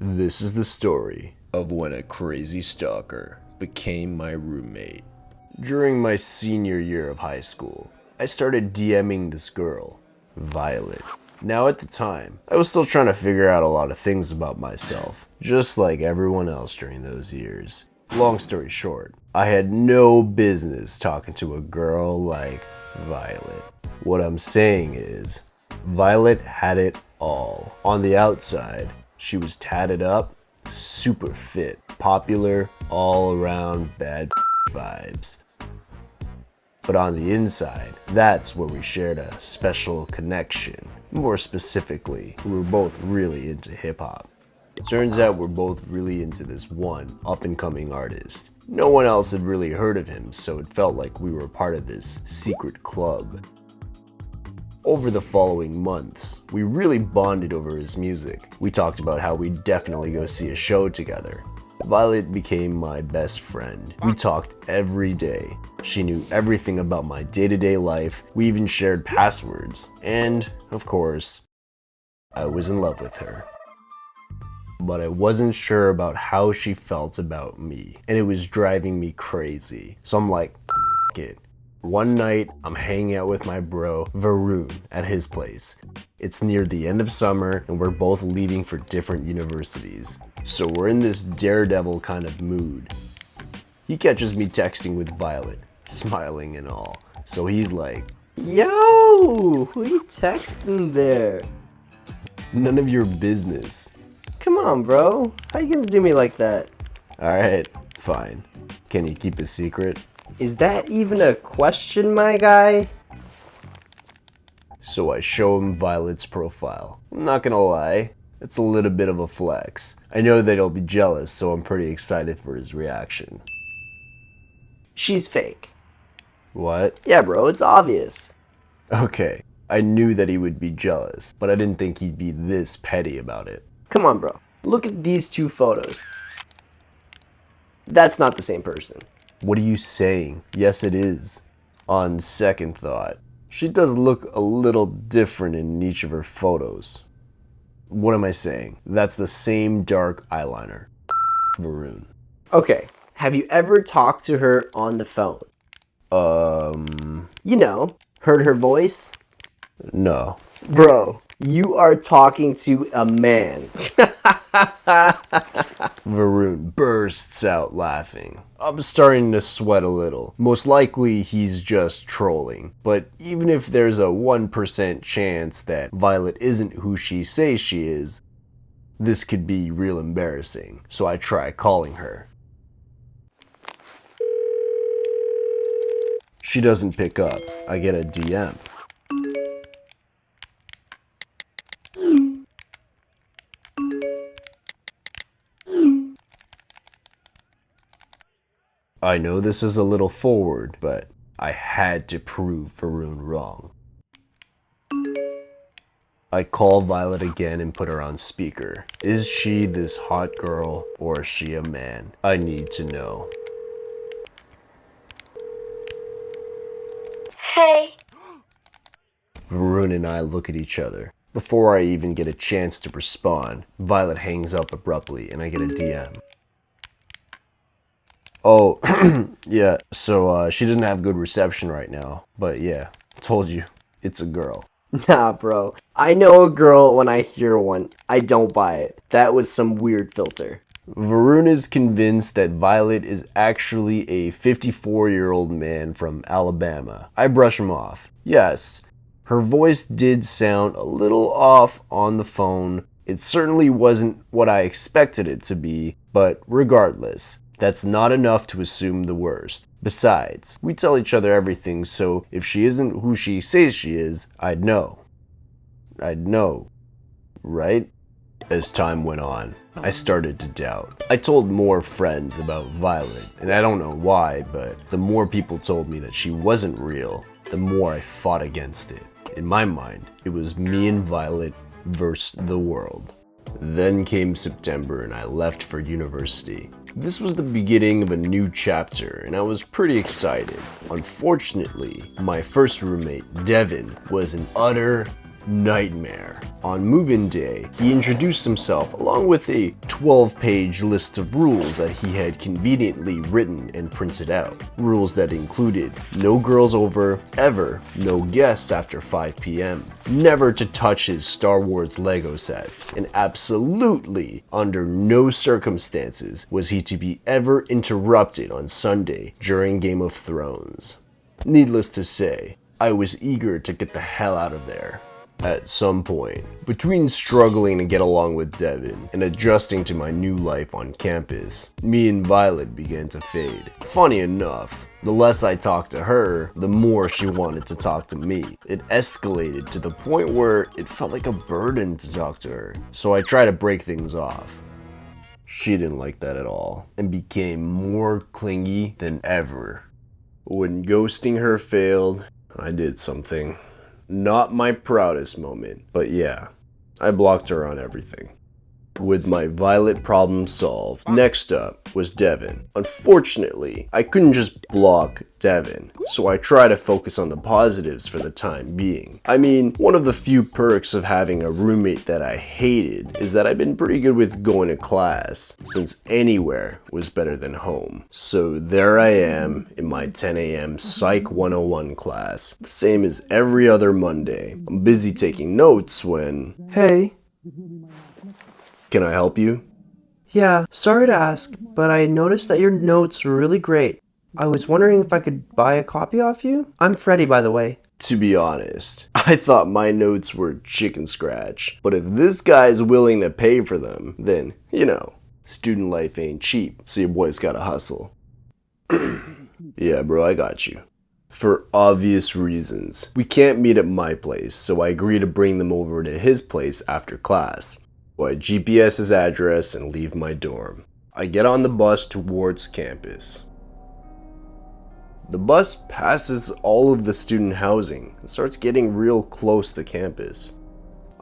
This is the story of when a crazy stalker became my roommate. During my senior year of high school, I started DMing this girl, Violet. Now at the time, I was still trying to figure out a lot of things about myself, just like everyone else during those years. Long story short, I had no business talking to a girl like Violet. What I'm saying is, Violet had it all. On the outside, she was tatted up, super fit, popular, all around bad vibes. But on the inside, that's where we shared a special connection. More specifically, we were both really into hip hop. Turns out we're both really into this one up-and-coming artist. No one else had really heard of him, so it felt like we were part of this secret club. Over the following months, we really bonded over his music. We talked about how we'd definitely go see a show together. Violet became my best friend. We talked every day. She knew everything about my day-to-day life. We even shared passwords. And, of course, I was in love with her. But I wasn't sure about how she felt about me, and it was driving me crazy. So I'm like, F it. One night, I'm hanging out with my bro, Varun, at his place. It's near the end of summer, and we're both leaving for different universities. So we're in this daredevil kind of mood. He catches me texting with Violet, smiling and all. So he's like, Yo, who you texting there? none of your business. Come on, bro. How you gonna do me like that? Alright, fine. Can you keep a secret? Is that even a question, my guy? So I show him Violet's profile. I'm not gonna lie, it's a little bit of a flex. I know that he'll be jealous, so I'm pretty excited for his reaction. She's fake. What? Yeah, bro, it's obvious. Okay, I knew that he would be jealous, but I didn't think he'd be this petty about it. Come on, bro. Look at these two photos. That's not the same person. What are you saying? Yes, it is. On second thought, she does look a little different in each of her photos. What am I saying? That's the same dark eyeliner. Varun. Okay, have you ever talked to her on the phone? You know, heard her voice? No. Bro, you are talking to a man. Varun bursts out laughing. I'm starting to sweat a little. Most likely he's just trolling. But even if there's a 1% chance that Violet isn't who she says she is, this could be real embarrassing. So I try calling her. She doesn't pick up. I get a DM. I know this is a little forward, but I had to prove Varun wrong. I call Violet again and put her on speaker. Is she this hot girl or is she a man? I need to know. Hey. Varun and I look at each other. Before I even get a chance to respond, Violet hangs up abruptly and I get a DM. Oh, yeah, so she doesn't have good reception right now. But yeah, told you, it's a girl. Nah, bro. I know a girl when I hear one. I don't buy it. That was some weird filter. Varun is convinced that Violet is actually a 54-year-old man from Alabama. I brush him off. Yes, her voice did sound a little off on the phone. It certainly wasn't what I expected it to be, but regardless, that's not enough to assume the worst. Besides, we tell each other everything, so if she isn't who she says she is, I'd know. I'd know, right? As time went on, I started to doubt. I told more friends about Violet, and I don't know why, but the more people told me that she wasn't real, the more I fought against it. In my mind, it was me and Violet versus the world. Then came September and I left for university. This was the beginning of a new chapter and I was pretty excited. Unfortunately, my first roommate, Devin, was an utter nightmare. On move-in day, he introduced himself along with a 12-page list of rules that he had conveniently written and printed out. Rules that included no girls over, ever, no guests after 5 p.m., never to touch his Star Wars Lego sets, and absolutely under no circumstances was he to be ever interrupted on Sunday during Game of Thrones. Needless to say, I was eager to get the hell out of there. At some point, between struggling to get along with Devin and adjusting to my new life on campus, me and Violet began to fade. Funny enough, the less I talked to her, the more she wanted to talk to me. It escalated to the point where it felt like a burden to talk to her, so I tried to break things off. She didn't like that at all, and became more clingy than ever. When ghosting her failed, I did something. Not my proudest moment, but yeah, I blocked her on everything. With my Violet problem solved, next up was Devin. Unfortunately, I couldn't just block Devin, so I tried to focus on the positives for the time being. I mean, one of the few perks of having a roommate that I hated is that I've been pretty good with going to class, since anywhere was better than home. So there I am in my 10 a.m. Psych 101 class, the same as every other Monday. I'm busy taking notes when... Hey. Can I help you? Yeah, sorry to ask, but I noticed that your notes were really great. I was wondering if I could buy a copy off you? I'm Freddie, by the way. To be honest, I thought my notes were chicken scratch. But if this guy's willing to pay for them, then, you know, student life ain't cheap, so your boy's gotta hustle. Yeah, bro, I got you. For obvious reasons. We can't meet at my place, so I agree to bring them over to his place after class. I GPS his address and leave my dorm. I get on the bus towards campus. The bus passes all of the student housing and starts getting real close to campus.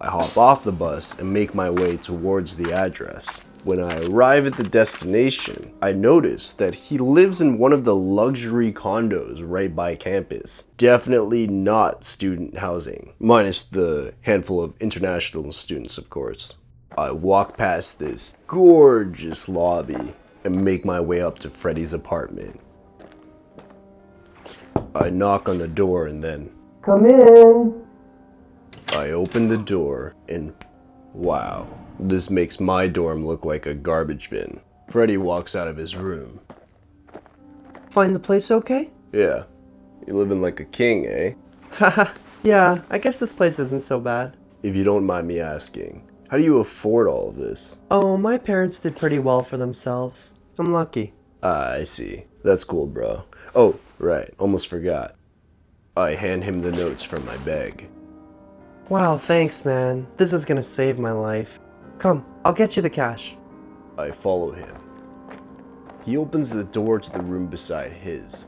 I hop off the bus and make my way towards the address. When I arrive at the destination, I notice that he lives in one of the luxury condos right by campus. Definitely not student housing, minus the handful of international students, of course. I walk past this gorgeous lobby and make my way up to Freddie's apartment. I knock on the door and then... Come in! I open the door and... wow, this makes my dorm look like a garbage bin. Freddie walks out of his room. Find the place okay? Yeah, you living like a king, eh? Haha, yeah, I guess this place isn't so bad. If you don't mind me asking, how do you afford all of this? Oh, my parents did pretty well for themselves. I'm lucky. Ah, I see. That's cool, bro. Oh, right, almost forgot. I hand him the notes from my bag. Wow, thanks, man. This is gonna save my life. Come, I'll get you the cash. I follow him. He opens the door to the room beside his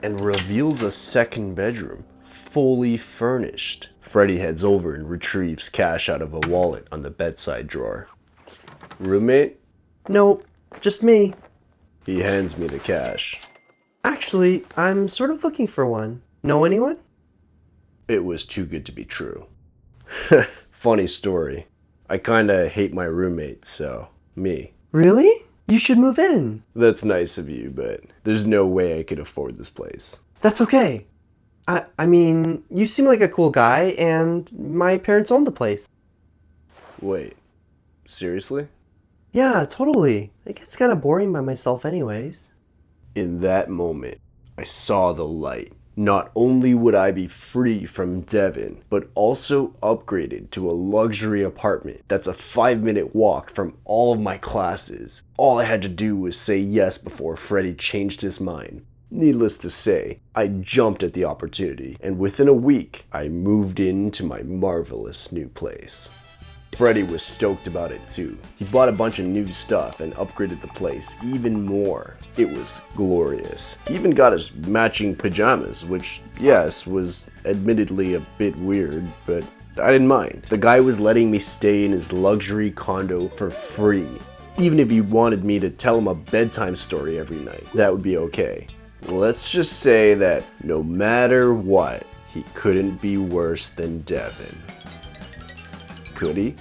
and reveals a second bedroom, fully furnished. Freddie heads over and retrieves cash out of a wallet on the bedside drawer. Roommate? Nope, just me. He hands me the cash. Actually, I'm sort of looking for one. Know anyone? It was too good to be true. Funny story. I kinda hate my roommate, so me. Really? You should move in. That's nice of you, but there's no way I could afford this place. That's okay. I mean, you seem like a cool guy, and my parents own the place. Wait, seriously? Yeah, totally. It gets kind of boring by myself anyways. In that moment, I saw the light. Not only would I be free from Devin, but also upgraded to a luxury apartment that's a 5-minute walk from all of my classes. All I had to do was say yes before Freddie changed his mind. Needless to say, I jumped at the opportunity, and within a week, I moved into my marvelous new place. Freddie was stoked about it too. He bought a bunch of new stuff and upgraded the place even more. It was glorious. He even got us matching pajamas, which, yes, was admittedly a bit weird, but I didn't mind. The guy was letting me stay in his luxury condo for free. Even if he wanted me to tell him a bedtime story every night, that would be okay. Let's just say that no matter what, he couldn't be worse than Devin. Could he?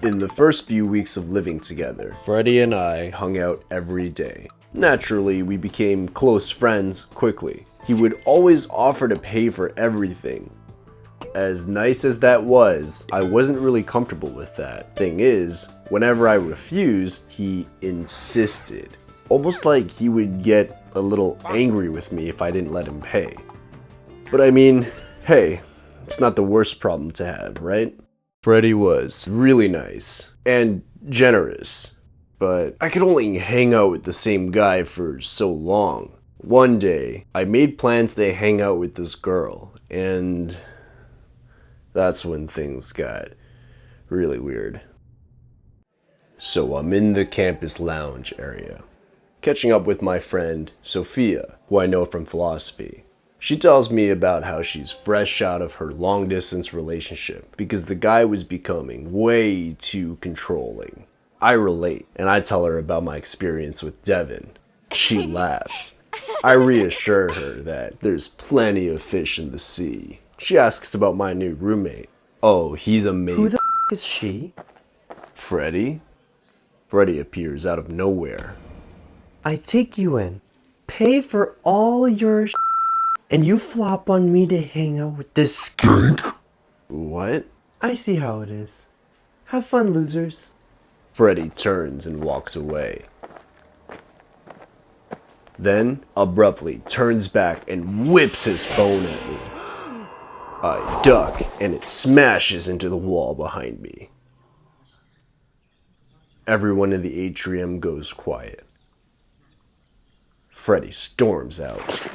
In the first few weeks of living together, Freddy and I hung out every day. Naturally, we became close friends quickly. He would always offer to pay for everything. As nice as that was, I wasn't really comfortable with that. Thing is, whenever I refused, he insisted. Almost like he would get a little angry with me if I didn't let him pay. But I mean, hey, it's not the worst problem to have, right? Freddy was really nice and generous, but I could only hang out with the same guy for so long. One day, I made plans to hang out with this girl, and that's when things got really weird. So I'm in the campus lounge area, catching up with my friend Sophia, who I know from philosophy. She tells me about how she's fresh out of her long-distance relationship because the guy was becoming way too controlling. I relate, and I tell her about my experience with Devin. She laughs. I reassure her that there's plenty of fish in the sea. She asks about my new roommate. Oh, he's amazing. Who the is she? Freddy? Freddy appears out of nowhere. I take you in, pay for all your and you flop on me to hang out with this skink? What? I see how it is. Have fun, losers. Freddy turns and walks away. Then, abruptly, turns back and whips his phone at me. I duck, and it smashes into the wall behind me. Everyone in the atrium goes quiet. Freddy storms out.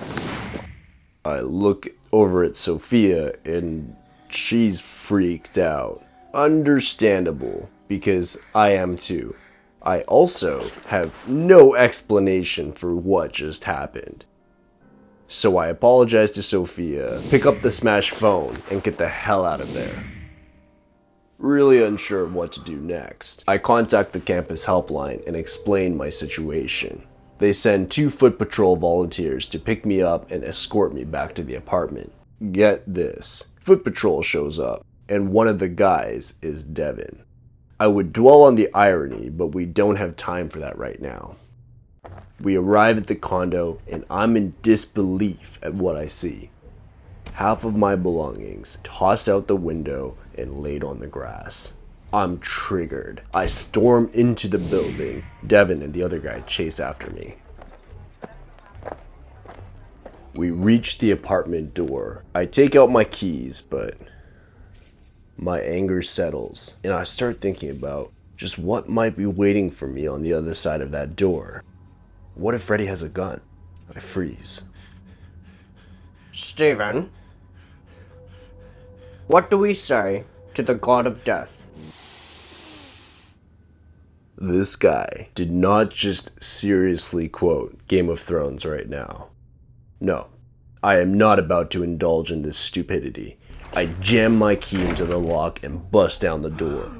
I look over at Sophia, and she's freaked out. Understandable, because I am too. I also have no explanation for what just happened. So I apologize to Sophia, pick up the smashed phone, and get the hell out of there. Really unsure of what to do next, I contact the campus helpline and explain my situation. They send 2 foot patrol volunteers to pick me up and escort me back to the apartment. Get this, foot patrol shows up, and one of the guys is Devin. I would dwell on the irony, but we don't have time for that right now. We arrive at the condo, and I'm in disbelief at what I see. Half of my belongings tossed out the window and laid on the grass. I'm triggered. I storm into the building. Devin and the other guy chase after me. We reach the apartment door. I take out my keys, but my anger settles, and I start thinking about just what might be waiting for me on the other side of that door. What if Freddy has a gun? I freeze. Steven, what do we say to the god of death? This guy did not just seriously quote Game of Thrones right now. No, I am not about to indulge in this stupidity. I jam my key into the lock and bust down the door.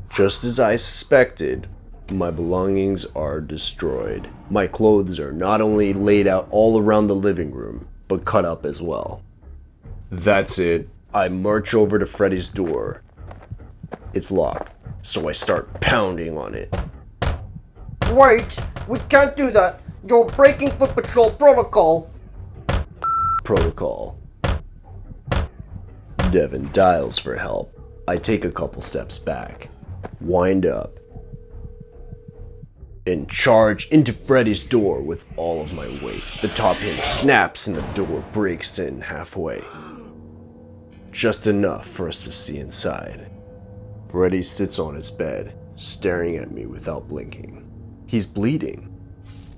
Just as I suspected, my belongings are destroyed. My clothes are not only laid out all around the living room, but cut up as well. That's it. I march over to Freddy's door. It's locked, so I start pounding on it. Wait! We can't do that! You're breaking Foot Patrol protocol! Protocol. Devin dials for help. I take a couple steps back, wind up, and charge into Freddy's door with all of my weight. The top hinge snaps and the door breaks in halfway. Just enough for us to see inside. Freddy sits on his bed, staring at me without blinking. He's bleeding.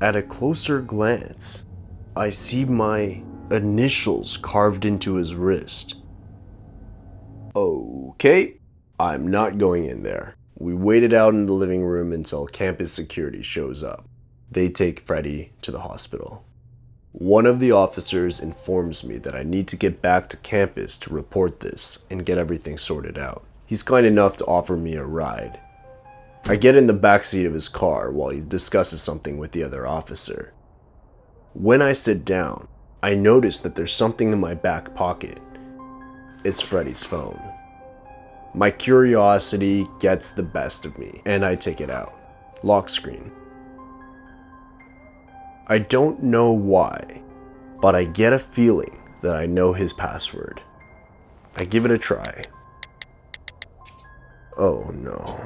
At a closer glance, I see my initials carved into his wrist. Okay, I'm not going in there. We waited out in the living room until campus security shows up. They take Freddy to the hospital. One of the officers informs me that I need to get back to campus to report this and get everything sorted out. He's kind enough to offer me a ride. I get in the backseat of his car while he discusses something with the other officer. When I sit down, I notice that there's something in my back pocket. It's Freddy's phone. My curiosity gets the best of me, and I take it out. Lock screen. I don't know why, but I get a feeling that I know his password. I give it a try. Oh no.